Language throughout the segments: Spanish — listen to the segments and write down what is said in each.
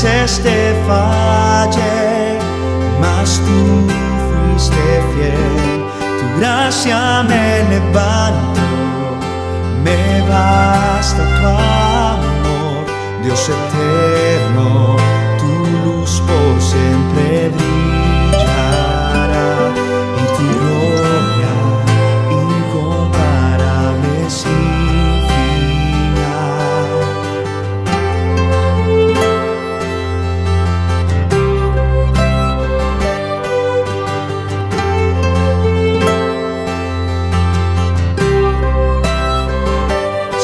veces te fallé, mas tú fuiste fiel. Tu gracia me levantó, me basta tu amor, Dios eterno, tu luz por siempre brillará, y tu gloria incomparable sin final.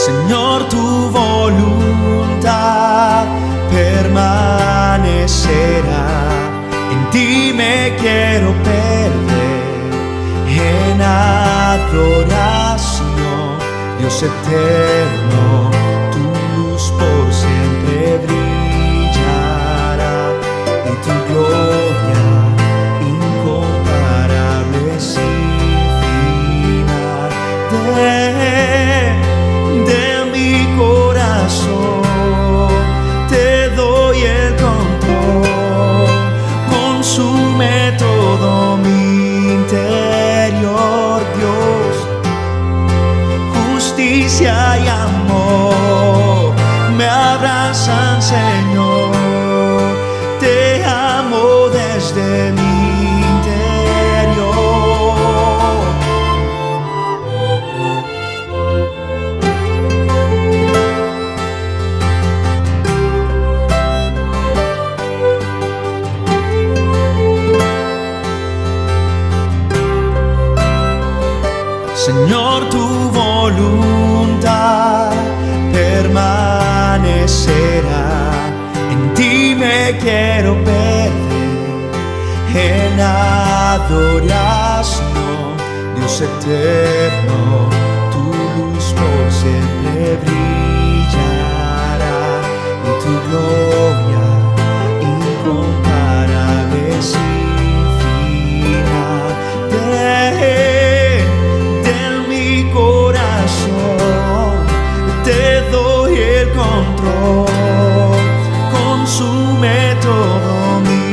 Señor, tu voluntad permanecerá, en ti me quiero perder, en adoración, Dios eterno, tu luz por siempre brillará, y tu gloria incomparable sin final. De mi corazón te doy el control, consume todo mi interior, Dios. Justicia y amor me abrazan, Señor. Te amo desde mi Señor, tu voluntad permanecerá, en ti me quiero perder, en adoración, Dios eterno, tu luz por siempre brillará, y tu gloria incomparable sin final. Te doy el control, consume todo mi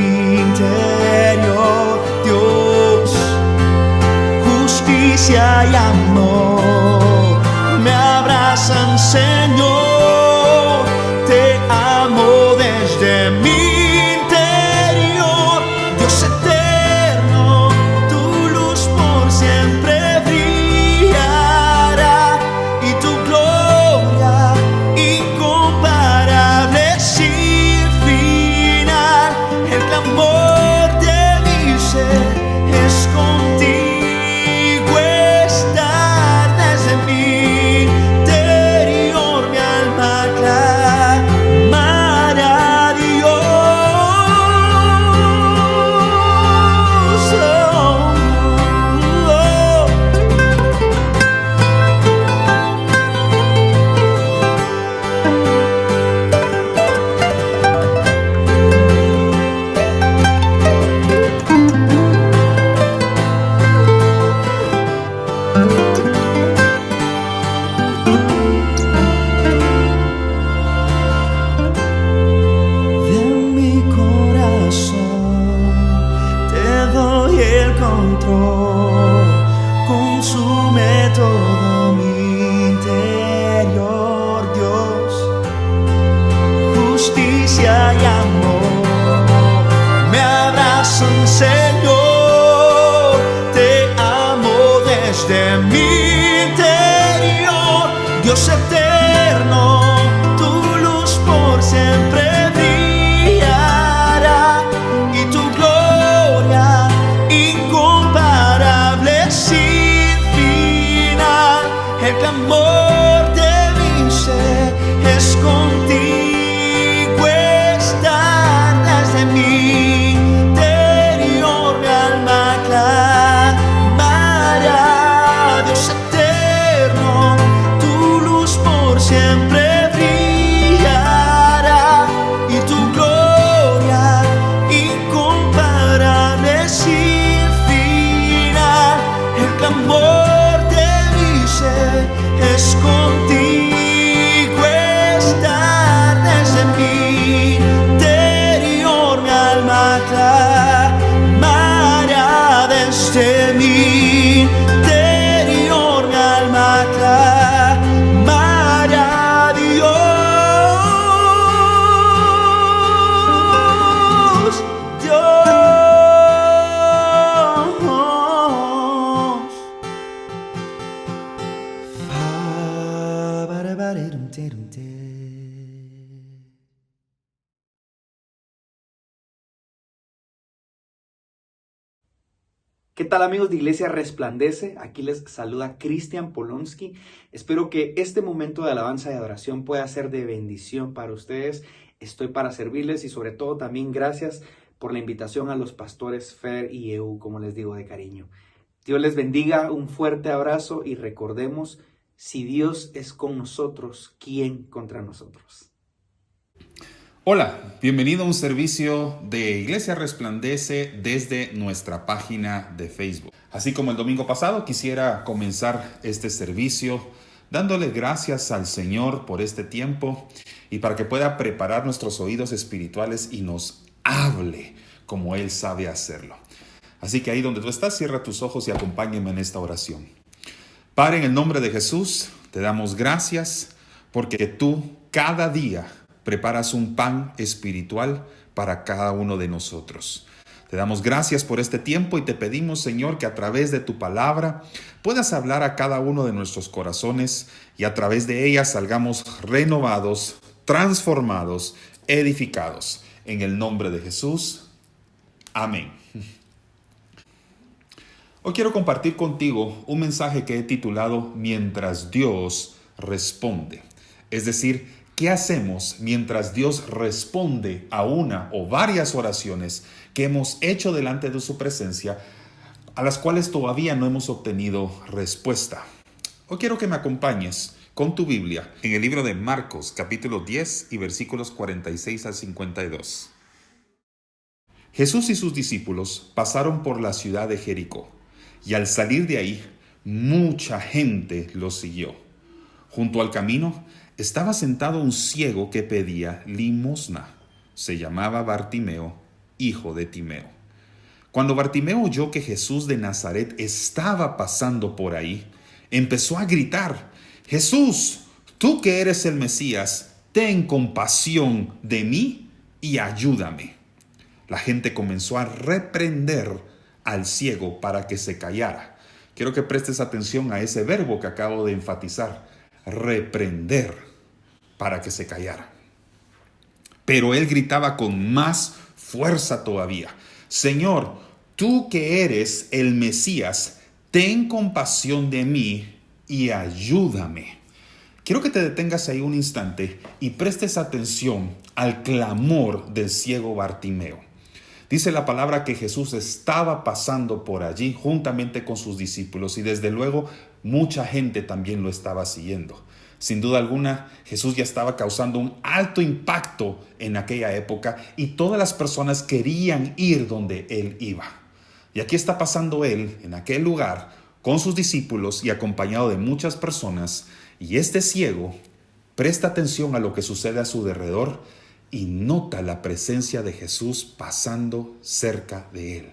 interior, Dios. Justicia y amor me abrazan, Señor. Te amo desde mi interior, Dios eterno, tu luz por siempre brillará, y tu gloria incomparable sin final. El clamor de mi ser es contigo estar, desde mi interior mi alma clamará a Dios. De mi corazón te doy el control, consume todo mi interior, Dios. Justicia y amor me abrazan, Señor. Te amo desde mi interior, Dios eterno, tu luz por siempre brillará, y tu gloria incomparable sin final. El clamor de mi ser es contigo estar, desde mi interior mi alma clamará. Dios eterno, tu luz por siempre brillará, y tu gloria incomparable sin final. El clamor de mi ser es contigo estar, desde mi interior Tararum, terum, te. ¿Qué tal, amigos de Iglesia Resplandece? Aquí les saluda Cristian Polonsky. Espero que este momento de alabanza y adoración pueda ser de bendición para ustedes. Estoy para servirles y sobre todo también gracias por la invitación a los pastores Fer y Eu, como les digo de cariño. Dios les bendiga, un fuerte abrazo y recordemos, si Dios es con nosotros, ¿quién contra nosotros? Hola, bienvenido a un servicio de Iglesia Resplandece desde nuestra página de Facebook. Así como el domingo pasado, quisiera comenzar este servicio dándole gracias al Señor por este tiempo y para que pueda preparar nuestros oídos espirituales y nos hable como Él sabe hacerlo. Así que ahí donde tú estás, cierra tus ojos y acompáñame en esta oración. Padre, en el nombre de Jesús, te damos gracias porque tú cada día preparas un pan espiritual para cada uno de nosotros. Te damos gracias por este tiempo y te pedimos, Señor, que a través de tu palabra puedas hablar a cada uno de nuestros corazones y a través de ella salgamos renovados, transformados, edificados. En el nombre de Jesús. Amén. Hoy quiero compartir contigo un mensaje que he titulado Mientras Dios responde. Es decir, ¿qué hacemos mientras Dios responde a una o varias oraciones que hemos hecho delante de su presencia, a las cuales todavía no hemos obtenido respuesta? Hoy quiero que me acompañes con tu Biblia en el libro de Marcos, capítulo 10 y versículos 46 al 52. Jesús y sus discípulos pasaron por la ciudad de Jericó, y al salir de ahí, mucha gente los siguió. Junto al camino estaba sentado un ciego que pedía limosna. Se llamaba Bartimeo, hijo de Timeo. Cuando Bartimeo oyó que Jesús de Nazaret estaba pasando por ahí, empezó a gritar: Jesús, tú que eres el Mesías, ten compasión de mí y ayúdame. La gente comenzó a reprender al ciego para que se callara. Quiero que prestes atención a ese verbo que acabo de enfatizar: reprender para que se callara. Pero él gritaba con más fuerza todavía: Señor, tú que eres el Mesías, ten compasión de mí y ayúdame. Quiero que te detengas ahí un instante y prestes atención al clamor del ciego Bartimeo. Dice la palabra que Jesús estaba pasando por allí juntamente con sus discípulos y desde luego mucha gente también lo estaba siguiendo. Sin duda alguna, Jesús ya estaba causando un alto impacto en aquella época y todas las personas querían ir donde Él iba. Y aquí está pasando Él en aquel lugar con sus discípulos y acompañado de muchas personas, y este ciego presta atención a lo que sucede a su alrededor y nota la presencia de Jesús pasando cerca de él.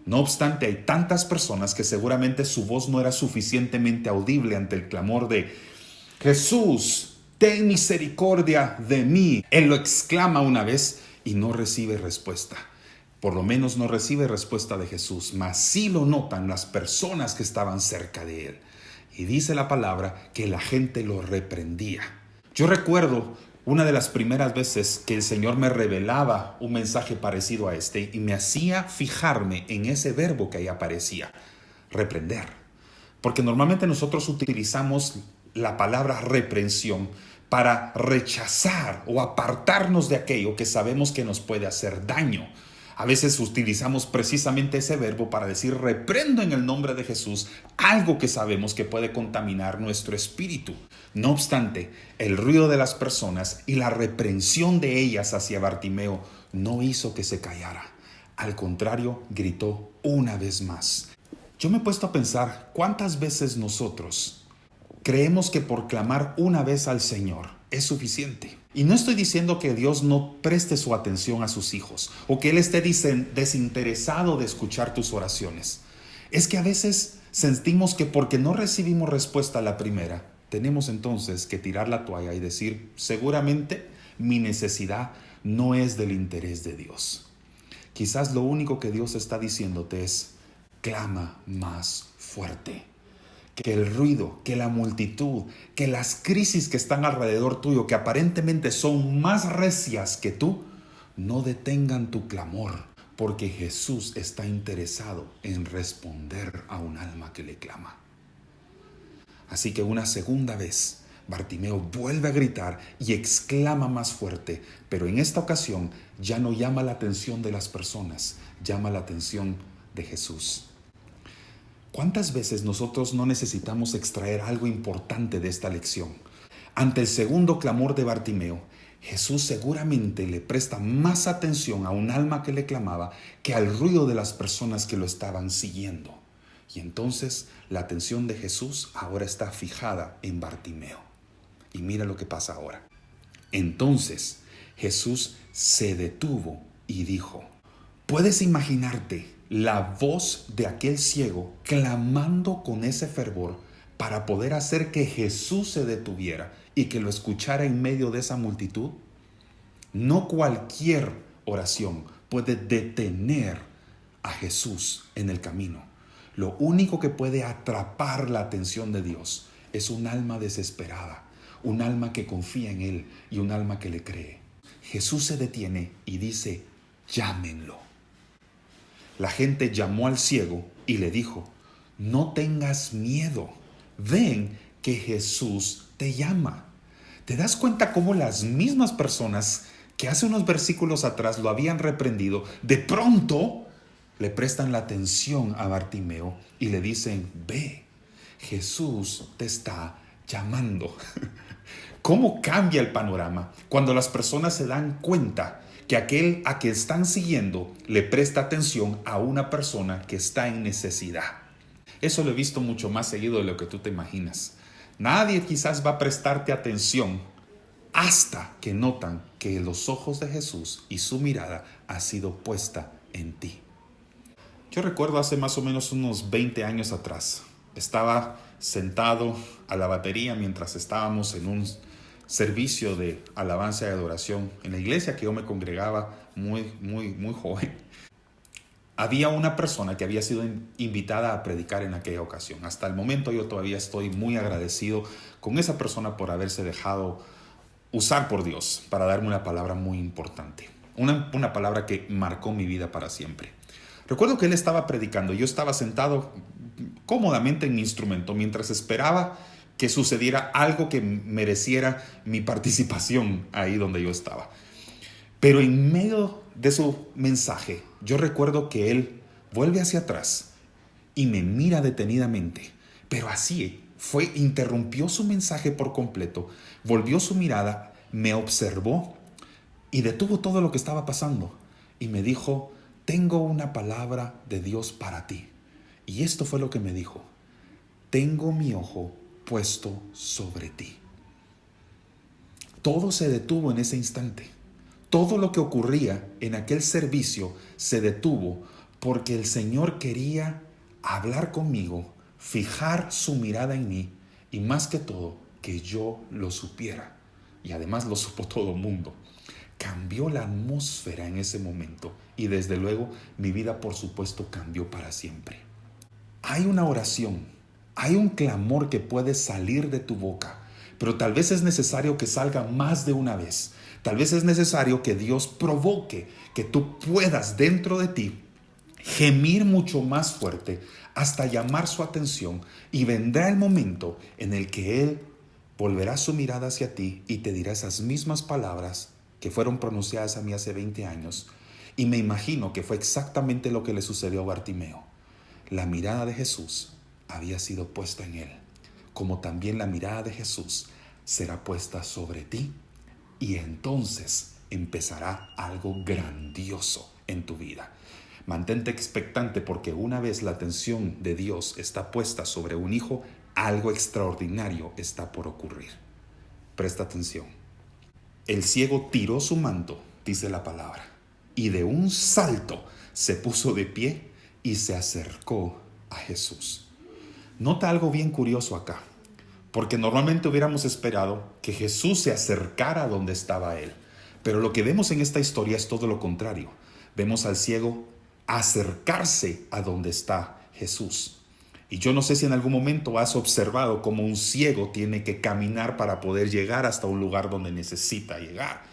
No obstante, hay tantas personas que seguramente su voz no era suficientemente audible ante el clamor de Jesús, ten misericordia de mí. Él lo exclama una vez y no recibe respuesta. Por lo menos no recibe respuesta de Jesús, mas sí lo notan las personas que estaban cerca de él. Y dice la palabra que la gente lo reprendía. Yo recuerdo una de las primeras veces que el Señor me revelaba un mensaje parecido a este y me hacía fijarme en ese verbo que ahí aparecía, reprender. Porque normalmente nosotros utilizamos la palabra reprensión para rechazar o apartarnos de aquello que sabemos que nos puede hacer daño. A veces utilizamos precisamente ese verbo para decir reprendo en el nombre de Jesús algo que sabemos que puede contaminar nuestro espíritu. No obstante, el ruido de las personas y la reprensión de ellas hacia Bartimeo no hizo que se callara. Al contrario, gritó una vez más. Yo me he puesto a pensar cuántas veces nosotros creemos que por clamar una vez al Señor es suficiente. Y no estoy diciendo que Dios no preste su atención a sus hijos o que Él esté desinteresado de escuchar tus oraciones. Es que a veces sentimos que porque no recibimos respuesta a la primera, tenemos entonces que tirar la toalla y decir, seguramente mi necesidad no es del interés de Dios. Quizás lo único que Dios está diciéndote es, clama más fuerte. que el ruido, que la multitud, que las crisis que están alrededor tuyo, que aparentemente son más recias que tú, no detengan tu clamor, porque Jesús está interesado en responder a un alma que le clama. Así que una segunda vez, Bartimeo vuelve a gritar y exclama más fuerte, pero en esta ocasión ya no llama la atención de las personas, llama la atención de Jesús. ¿Cuántas veces nosotros no necesitamos extraer algo importante de esta lección? Ante el segundo clamor de Bartimeo, Jesús seguramente le presta más atención a un alma que le clamaba que al ruido de las personas que lo estaban siguiendo. Y entonces la atención de Jesús ahora está fijada en Bartimeo. Y mira lo que pasa ahora. Entonces Jesús se detuvo y dijo: ¿puedes imaginarte la voz de aquel ciego clamando con ese fervor para poder hacer que Jesús se detuviera y que lo escuchara en medio de esa multitud? No cualquier oración puede detener a Jesús en el camino. Lo único que puede atrapar la atención de Dios es un alma desesperada, un alma que confía en Él y un alma que le cree. Jesús se detiene y dice: llámenlo. La gente llamó al ciego y le dijo: no tengas miedo, ven que Jesús te llama. ¿Te das cuenta cómo las mismas personas que hace unos versículos atrás lo habían reprendido, de pronto le prestan la atención a Bartimeo y le dicen: ve, Jesús te está llamando? ¿Cómo cambia el panorama cuando las personas se dan cuenta que aquel a quien están siguiendo le presta atención a una persona que está en necesidad? Eso lo he visto mucho más seguido de lo que tú te imaginas. Nadie quizás va a prestarte atención hasta que notan que los ojos de Jesús y su mirada ha sido puesta en ti. Yo recuerdo hace más o menos unos 20 años atrás, estaba sentado a la batería mientras estábamos en un servicio de alabanza y adoración en la iglesia que yo me congregaba muy joven. Había una persona que había sido invitada a predicar en aquella ocasión. Hasta el momento yo todavía estoy muy agradecido con esa persona por haberse dejado usar por Dios para darme una palabra muy importante. Una palabra que marcó mi vida para siempre. Recuerdo que él estaba predicando. Yo estaba sentado cómodamente en mi instrumento mientras esperaba que sucediera algo que mereciera mi participación ahí donde yo estaba. Pero en medio de su mensaje, yo recuerdo que él vuelve hacia atrás y me mira detenidamente. Pero así interrumpió su mensaje por completo, volvió su mirada, me observó y detuvo todo lo que estaba pasando. Y me dijo: tengo una palabra de Dios para ti. Y esto fue lo que me dijo: tengo mi ojo puesto sobre ti. Todo se detuvo en ese instante. Todo lo que ocurría en aquel servicio se detuvo porque el Señor quería hablar conmigo, fijar su mirada en mí y más que todo, que yo lo supiera. Y además lo supo todo el mundo. Cambió la atmósfera en ese momento y desde luego mi vida, por supuesto, cambió para siempre. Hay una oración, hay un clamor que puede salir de tu boca, pero tal vez es necesario que salga más de una vez. Tal vez es necesario que Dios provoque que tú puedas dentro de ti gemir mucho más fuerte hasta llamar su atención, y vendrá el momento en el que Él volverá su mirada hacia ti y te dirá esas mismas palabras que fueron pronunciadas a mí hace 20 años. Y me imagino que fue exactamente lo que le sucedió a Bartimeo. La mirada de Jesús había sido puesta en él, como también la mirada de Jesús será puesta sobre ti. Y entonces empezará algo grandioso en tu vida. Mantente expectante, porque una vez la atención de Dios está puesta sobre un hijo, algo extraordinario está por ocurrir. Presta atención. El ciego tiró su manto, dice la palabra, y de un salto se puso de pie y se acercó a Jesús. Nota algo bien curioso acá, porque normalmente hubiéramos esperado que Jesús se acercara a donde estaba él. Pero lo que vemos en esta historia es todo lo contrario. Vemos al ciego acercarse a donde está Jesús. Y yo no sé si en algún momento has observado cómo un ciego tiene que caminar para poder llegar hasta un lugar donde necesita llegar.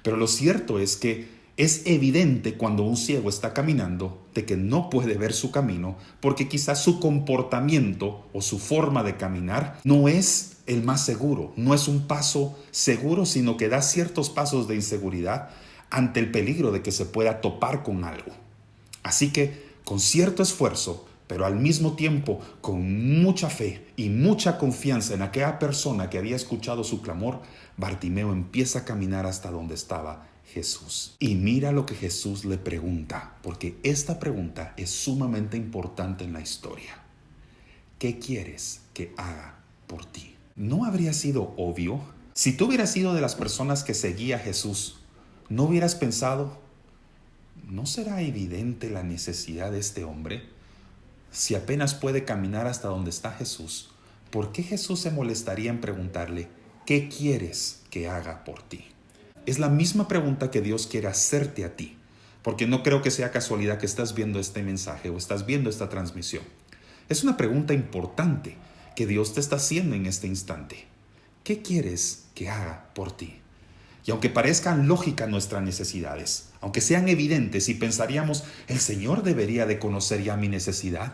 Pero lo cierto es que es evidente cuando un ciego está caminando de que no puede ver su camino porque quizás su comportamiento o su forma de caminar no es el más seguro, no es un paso seguro, sino que da ciertos pasos de inseguridad ante el peligro de que se pueda topar con algo. Así que con cierto esfuerzo, pero al mismo tiempo con mucha fe y mucha confianza en aquella persona que había escuchado su clamor, Bartimeo empieza a caminar hasta donde estaba Jesús. Y mira lo que Jesús le pregunta, porque esta pregunta es sumamente importante en la historia. ¿Qué quieres que haga por ti? ¿No habría sido obvio? Si tú hubieras sido de las personas que seguía a Jesús, ¿no hubieras pensado, ¿no será evidente la necesidad de este hombre? Si apenas puede caminar hasta donde está Jesús, ¿por qué Jesús se molestaría en preguntarle, ¿qué quieres que haga por ti? Es la misma pregunta que Dios quiere hacerte a ti, porque no creo que sea casualidad que estás viendo este mensaje o estás viendo esta transmisión. Es una pregunta importante que Dios te está haciendo en este instante. ¿Qué quieres que haga por ti? Y aunque parezcan lógicas nuestras necesidades, aunque sean evidentes y pensaríamos, el Señor debería de conocer ya mi necesidad,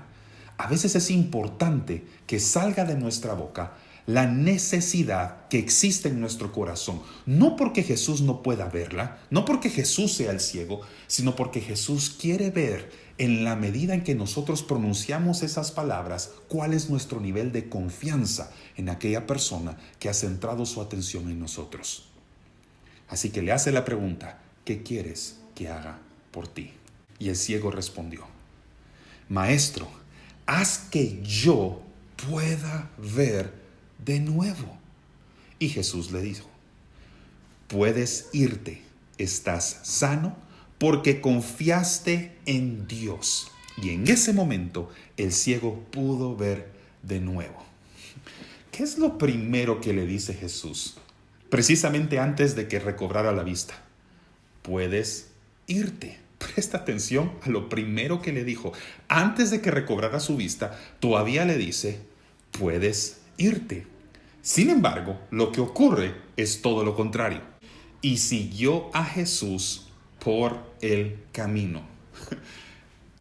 a veces es importante que salga de nuestra boca la necesidad que existe en nuestro corazón, no porque Jesús no pueda verla, no porque Jesús sea el ciego, sino porque Jesús quiere ver en la medida en que nosotros pronunciamos esas palabras, cuál es nuestro nivel de confianza en aquella persona que ha centrado su atención en nosotros. Así que le hace la pregunta, ¿qué quieres que haga por ti? Y el ciego respondió, Maestro, haz que yo pueda ver de nuevo. Y Jesús le dijo, puedes irte, estás sano porque confiaste en Dios. Y en ese momento el ciego pudo ver de nuevo. ¿Qué es lo primero que le dice Jesús? Precisamente antes de que recobrara la vista. Puedes irte. Presta atención a lo primero que le dijo. Antes de que recobrara su vista, todavía le dice, puedes irte. Sin embargo, lo que ocurre es todo lo contrario. Y siguió a Jesús por el camino.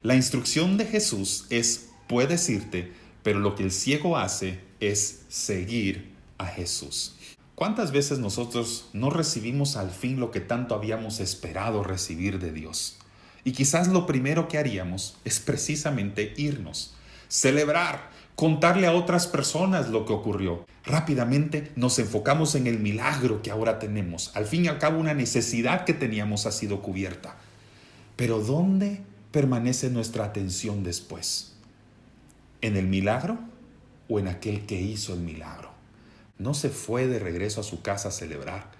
La instrucción de Jesús es, puedes irte, pero lo que el ciego hace es seguir a Jesús. ¿Cuántas veces nosotros no recibimos al fin lo que tanto habíamos esperado recibir de Dios? Y quizás lo primero que haríamos es precisamente irnos, celebrar, contarle a otras personas lo que ocurrió. Rápidamente nos enfocamos en el milagro que ahora tenemos. Al fin y al cabo, una necesidad que teníamos ha sido cubierta. Pero ¿dónde permanece nuestra atención después? ¿En el milagro o en aquel que hizo el milagro? No se fue de regreso a su casa a celebrar.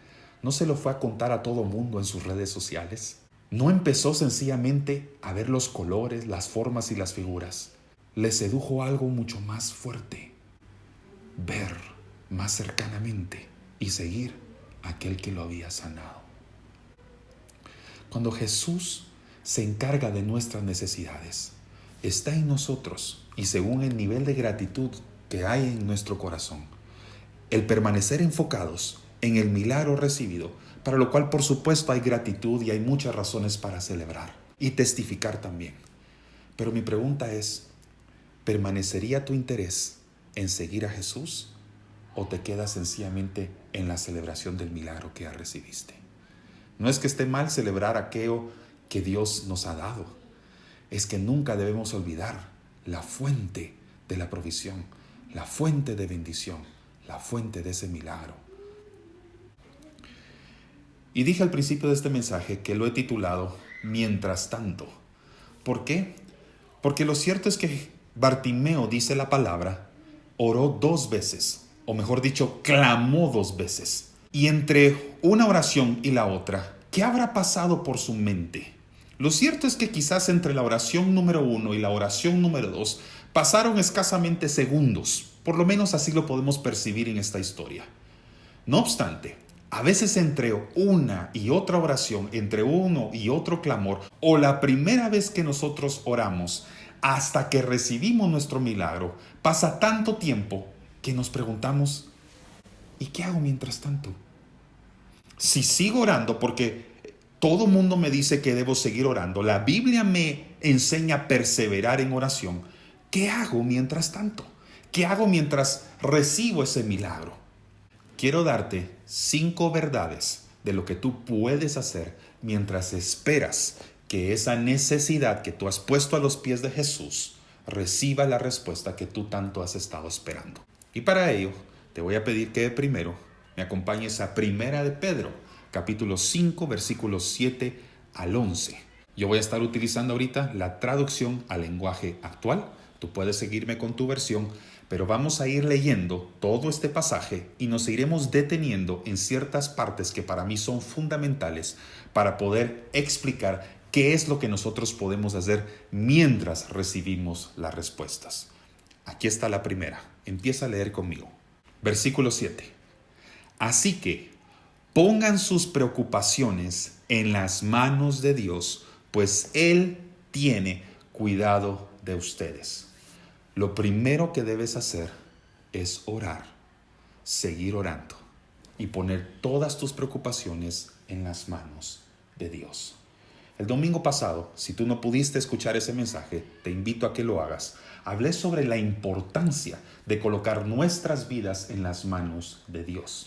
No se lo fue a contar a todo mundo en sus redes sociales. No empezó sencillamente a ver los colores, las formas y las figuras. Le sedujo algo mucho más fuerte. Ver más cercanamente y seguir a aquel que lo había sanado. Cuando Jesús se encarga de nuestras necesidades, está en nosotros y según el nivel de gratitud que hay en nuestro corazón, el permanecer enfocados en el milagro recibido, para lo cual por supuesto hay gratitud y hay muchas razones para celebrar y testificar también. Pero mi pregunta es, ¿permanecería tu interés en seguir a Jesús o te quedas sencillamente en la celebración del milagro que ya recibiste? No es que esté mal celebrar aquello que Dios nos ha dado, es que nunca debemos olvidar la fuente de la provisión, la fuente de bendición, la fuente de ese milagro. Y dije al principio de este mensaje que lo he titulado Mientras tanto. ¿Por qué? Porque lo cierto es que Bartimeo, dice la palabra, oró 2 veces, o mejor dicho, clamó 2 veces. Y entre una oración y la otra, ¿qué habrá pasado por su mente? Lo cierto es que quizás entre la oración número 1 y la oración número 2 pasaron escasamente segundos. Por lo menos así lo podemos percibir en esta historia. No obstante, a veces entre una y otra oración, entre uno y otro clamor, o la primera vez que nosotros oramos, hasta que recibimos nuestro milagro, pasa tanto tiempo que nos preguntamos, ¿y qué hago mientras tanto? Si sigo orando, porque todo mundo me dice que debo seguir orando, la Biblia me enseña a perseverar en oración, ¿qué hago mientras tanto? ¿Qué hago mientras recibo ese milagro? Quiero darte 5 verdades de lo que tú puedes hacer mientras esperas que esa necesidad que tú has puesto a los pies de Jesús reciba la respuesta que tú tanto has estado esperando. Y para ello, te voy a pedir que primero me acompañes a Primera de Pedro, capítulo 5, versículos 7 al 11. Yo voy a estar utilizando ahorita la traducción al lenguaje actual. Tú puedes seguirme con tu versión, pero vamos a ir leyendo todo este pasaje y nos iremos deteniendo en ciertas partes que para mí son fundamentales para poder explicar qué es lo que nosotros podemos hacer mientras recibimos las respuestas. Aquí está la primera. Empieza a leer conmigo. Versículo 7. Así que pongan sus preocupaciones en las manos de Dios, pues Él tiene cuidado de ustedes. Lo primero que debes hacer es orar, seguir orando y poner todas tus preocupaciones en las manos de Dios. El domingo pasado, si tú no pudiste escuchar ese mensaje, te invito a que lo hagas. Hablé sobre la importancia de colocar nuestras vidas en las manos de Dios.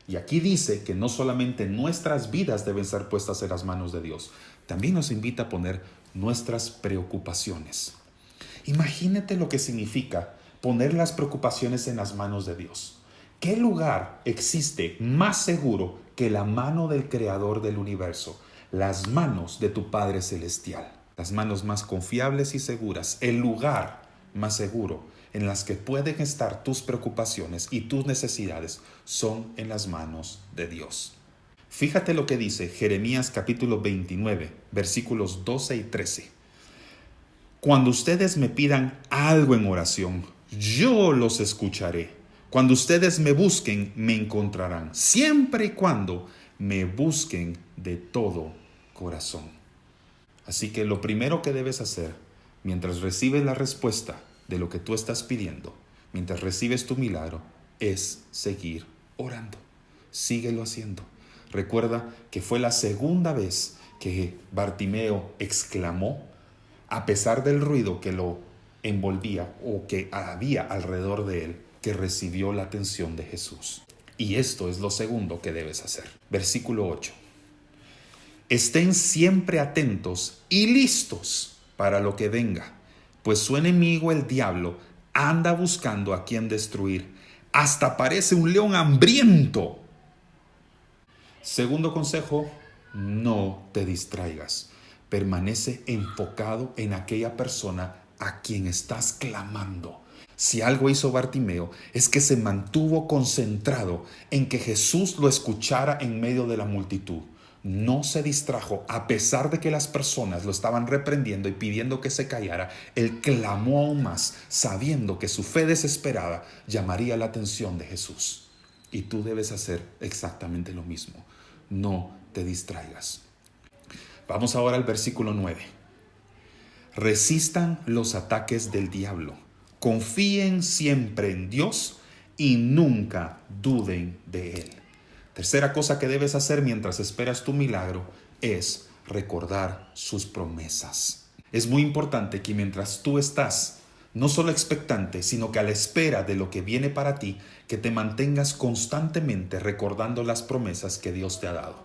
Y aquí dice que no solamente nuestras vidas deben ser puestas en las manos de Dios, también nos invita a poner nuestras preocupaciones. Imagínate lo que significa poner las preocupaciones en las manos de Dios. ¿Qué lugar existe más seguro que la mano del Creador del universo? Las manos de tu Padre Celestial. Las manos más confiables y seguras. El lugar más seguro en las que pueden estar tus preocupaciones y tus necesidades son en las manos de Dios. Fíjate lo que dice Jeremías capítulo 29, versículos 12 y 13. Cuando ustedes me pidan algo en oración, yo los escucharé. Cuando ustedes me busquen, me encontrarán, siempre y cuando me busquen de todo corazón. Así que lo primero que debes hacer, mientras recibes la respuesta de lo que tú estás pidiendo, mientras recibes tu milagro, es seguir orando. Síguelo haciendo. Recuerda que fue la segunda vez que Bartimeo exclamó, a pesar del ruido que lo envolvía o que había alrededor de él, que recibió la atención de Jesús. Y esto es lo segundo que debes hacer. Versículo 8. Estén siempre atentos y listos para lo que venga, pues su enemigo el diablo anda buscando a quien destruir. Hasta parece un león hambriento. Segundo consejo, no te distraigas. Permanece enfocado en aquella persona a quien estás clamando. Si algo hizo Bartimeo es que se mantuvo concentrado en que Jesús lo escuchara en medio de la multitud. No se distrajo, a pesar de que las personas lo estaban reprendiendo y pidiendo que se callara. Él clamó aún más, sabiendo que su fe desesperada llamaría la atención de Jesús. Y tú debes hacer exactamente lo mismo. No te distraigas. Vamos ahora al versículo 9. Resistan los ataques del diablo. Confíen siempre en Dios y nunca duden de Él. Tercera cosa que debes hacer mientras esperas tu milagro es recordar sus promesas. Es muy importante que mientras tú estás no solo expectante, sino que a la espera de lo que viene para ti, que te mantengas constantemente recordando las promesas que Dios te ha dado.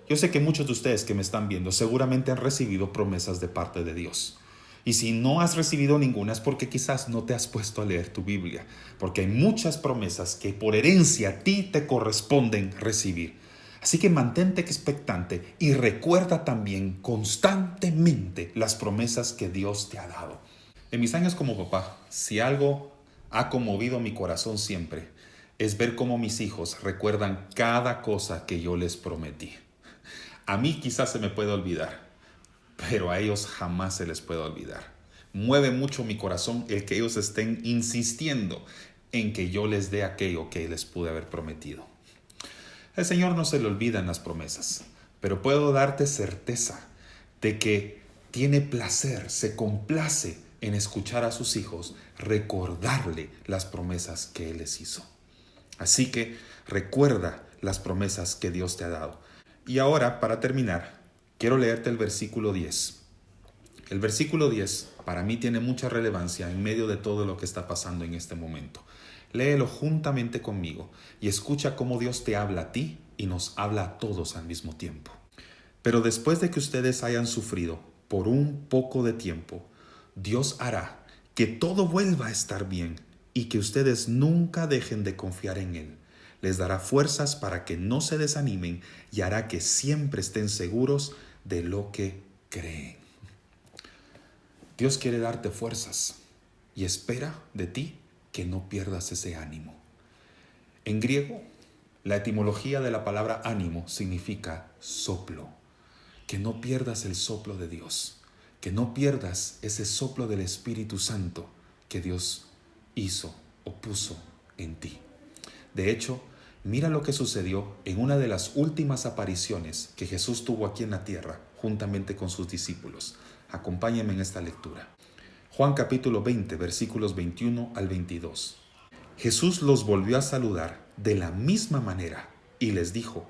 Yo sé que muchos de ustedes que me están viendo seguramente han recibido promesas de parte de Dios. Y si no has recibido ninguna es porque quizás no te has puesto a leer tu Biblia. Porque hay muchas promesas que por herencia a ti te corresponden recibir. Así que mantente expectante y recuerda también constantemente las promesas que Dios te ha dado. En mis años como papá, si algo ha conmovido mi corazón siempre, es ver cómo mis hijos recuerdan cada cosa que yo les prometí. A mí quizás se me puede olvidar, pero a ellos jamás se les puede olvidar. Mueve mucho mi corazón el que ellos estén insistiendo en que yo les dé aquello que les pude haber prometido. El Señor no se le olvidan las promesas, pero puedo darte certeza de que tiene placer, se complace en escuchar a sus hijos recordarle las promesas que Él les hizo. Así que recuerda las promesas que Dios te ha dado. Y ahora, para terminar, quiero leerte el versículo 10. El versículo 10 para mí tiene mucha relevancia en medio de todo lo que está pasando en este momento. Léelo juntamente conmigo y escucha cómo Dios te habla a ti y nos habla a todos al mismo tiempo. Pero después de que ustedes hayan sufrido por un poco de tiempo, Dios hará que todo vuelva a estar bien y que ustedes nunca dejen de confiar en Él. Les dará fuerzas para que no se desanimen y hará que siempre estén seguros de lo que creen. Dios quiere darte fuerzas y espera de ti que no pierdas ese ánimo. En griego, la etimología de la palabra ánimo significa soplo. Que no pierdas el soplo de Dios, que no pierdas ese soplo del Espíritu Santo que Dios hizo o puso en ti. De hecho, mira lo que sucedió en una de las últimas apariciones que Jesús tuvo aquí en la tierra, juntamente con sus discípulos. Acompáñame en esta lectura. Juan capítulo 20, versículos 21 al 22. Jesús los volvió a saludar de la misma manera y les dijo: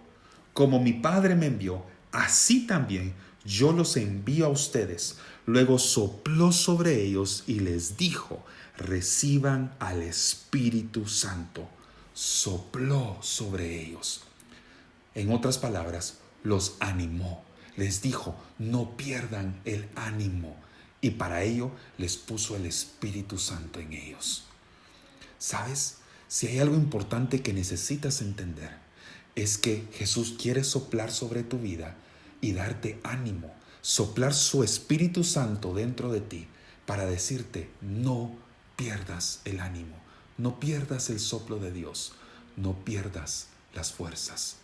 como mi Padre me envió, así también yo los envío a ustedes. Luego sopló sobre ellos y les dijo: reciban al Espíritu Santo. Sopló sobre ellos. En otras palabras, los animó. Les dijo: no pierdan el ánimo. Y para ello les puso el Espíritu Santo en ellos. ¿Sabes? Si hay algo importante que necesitas entender, es que Jesús quiere soplar sobre tu vida y darte ánimo, soplar su Espíritu Santo dentro de ti para decirte: no pierdas el ánimo, no pierdas el soplo de Dios, no pierdas las fuerzas.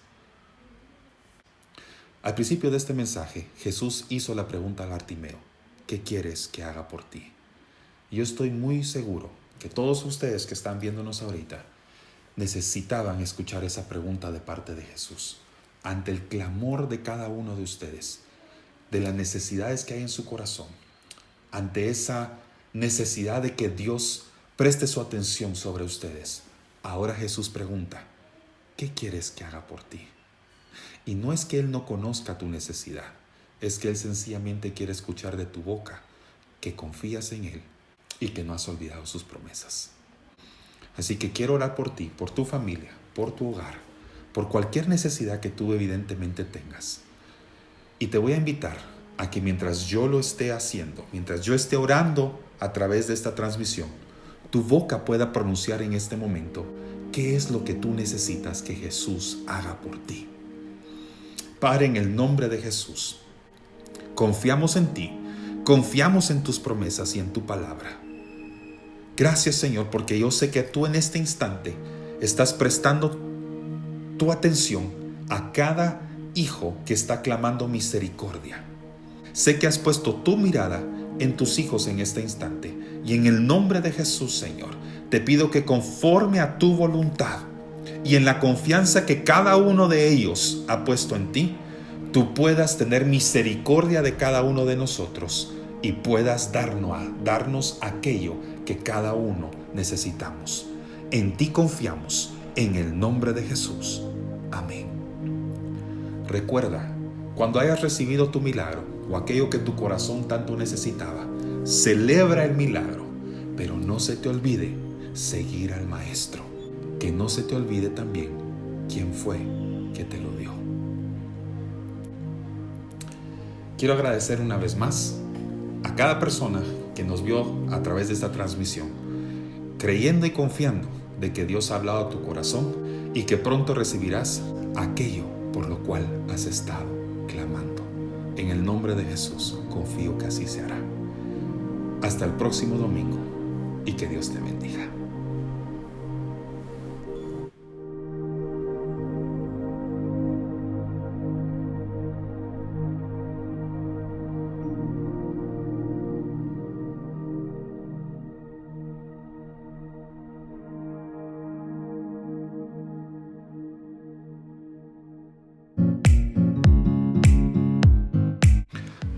Al principio de este mensaje, Jesús hizo la pregunta a Bartimeo: ¿qué quieres que haga por ti? Y yo estoy muy seguro que todos ustedes que están viéndonos ahorita necesitaban escuchar esa pregunta de parte de Jesús. Ante el clamor de cada uno de ustedes, de las necesidades que hay en su corazón, ante esa necesidad de que Dios preste su atención sobre ustedes, ahora Jesús pregunta: ¿qué quieres que haga por ti? Y no es que Él no conozca tu necesidad, es que Él sencillamente quiere escuchar de tu boca que confías en Él y que no has olvidado sus promesas. Así que quiero orar por ti, por tu familia, por tu hogar, por cualquier necesidad que tú evidentemente tengas. Y te voy a invitar a que mientras yo lo esté haciendo, mientras yo esté orando a través de esta transmisión, tu boca pueda pronunciar en este momento qué es lo que tú necesitas que Jesús haga por ti. Padre, en el nombre de Jesús, confiamos en ti, confiamos en tus promesas y en tu palabra. Gracias, Señor, porque yo sé que tú en este instante estás prestando tu atención a cada hijo que está clamando misericordia. Sé que has puesto tu mirada en tus hijos en este instante. Y en el nombre de Jesús, Señor, te pido que conforme a tu voluntad y en la confianza que cada uno de ellos ha puesto en ti, tú puedas tener misericordia de cada uno de nosotros y puedas darnos aquello que cada uno necesitamos. En ti confiamos, en el nombre de Jesús. Amén. Recuerda, cuando hayas recibido tu milagro o aquello que tu corazón tanto necesitaba, celebra el milagro, pero no se te olvide seguir al Maestro. Que no se te olvide también quién fue que te lo dio. Quiero agradecer una vez más a cada persona que nos vio a través de esta transmisión, creyendo y confiando de que Dios ha hablado a tu corazón y que pronto recibirás aquello por lo cual has estado clamando. En el nombre de Jesús, confío que así se hará. Hasta el próximo domingo y que Dios te bendiga.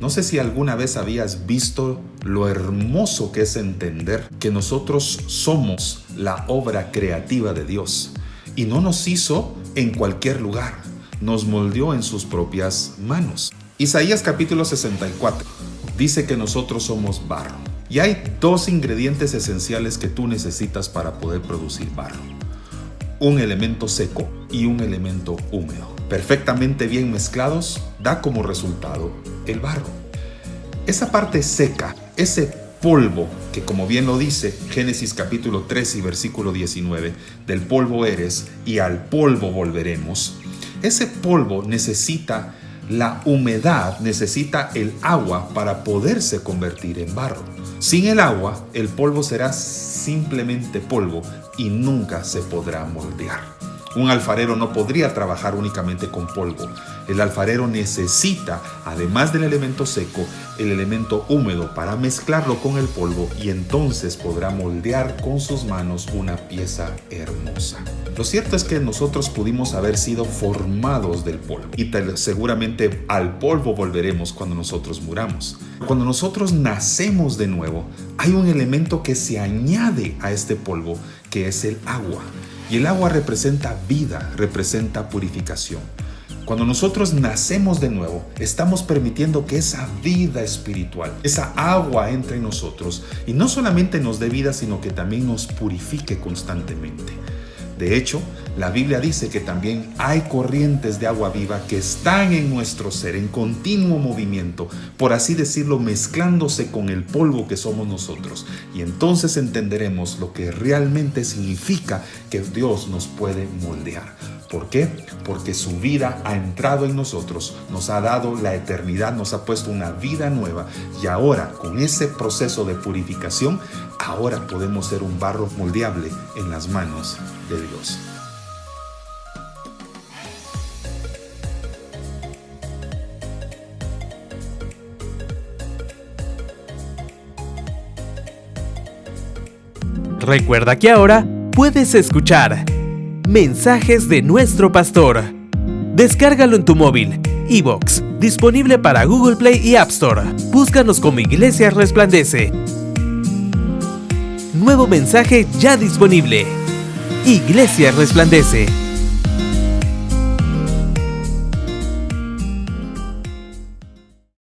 No sé si alguna vez habías visto lo hermoso que es entender que nosotros somos la obra creativa de Dios y no nos hizo en cualquier lugar, nos moldeó en sus propias manos. Isaías capítulo 64 dice que nosotros somos barro y hay dos ingredientes esenciales que tú necesitas para poder producir barro: un elemento seco y un elemento húmedo. Perfectamente bien mezclados da como resultado el barro. Esa parte seca, ese polvo que, como bien lo dice Génesis capítulo 3 y versículo 19, del polvo eres y al polvo volveremos, ese polvo necesita la humedad, necesita el agua para poderse convertir en barro. Sin el agua, el polvo será simplemente polvo y nunca se podrá moldear. Un alfarero no podría trabajar únicamente con polvo. El alfarero necesita, además del elemento seco, el elemento húmedo para mezclarlo con el polvo y entonces podrá moldear con sus manos una pieza hermosa. Lo cierto es que nosotros pudimos haber sido formados del polvo y seguramente al polvo volveremos cuando nosotros muramos. Cuando nosotros nacemos de nuevo, hay un elemento que se añade a este polvo, que es el agua. Y el agua representa vida, representa purificación. Cuando nosotros nacemos de nuevo, estamos permitiendo que esa vida espiritual, esa agua entre en nosotros y no solamente nos dé vida, sino que también nos purifique constantemente. De hecho, la Biblia dice que también hay corrientes de agua viva que están en nuestro ser, en continuo movimiento, por así decirlo, mezclándose con el polvo que somos nosotros. Y entonces entenderemos lo que realmente significa que Dios nos puede moldear. ¿Por qué? Porque su vida ha entrado en nosotros, nos ha dado la eternidad, nos ha puesto una vida nueva y ahora con ese proceso de purificación, ahora podemos ser un barro moldeable en las manos de Dios. Recuerda que ahora puedes escuchar Mensajes de Nuestro Pastor. Descárgalo en tu móvil. iVoox, disponible para Google Play y App Store. Búscanos como Iglesia Resplandece. Nuevo mensaje ya disponible. Iglesia Resplandece.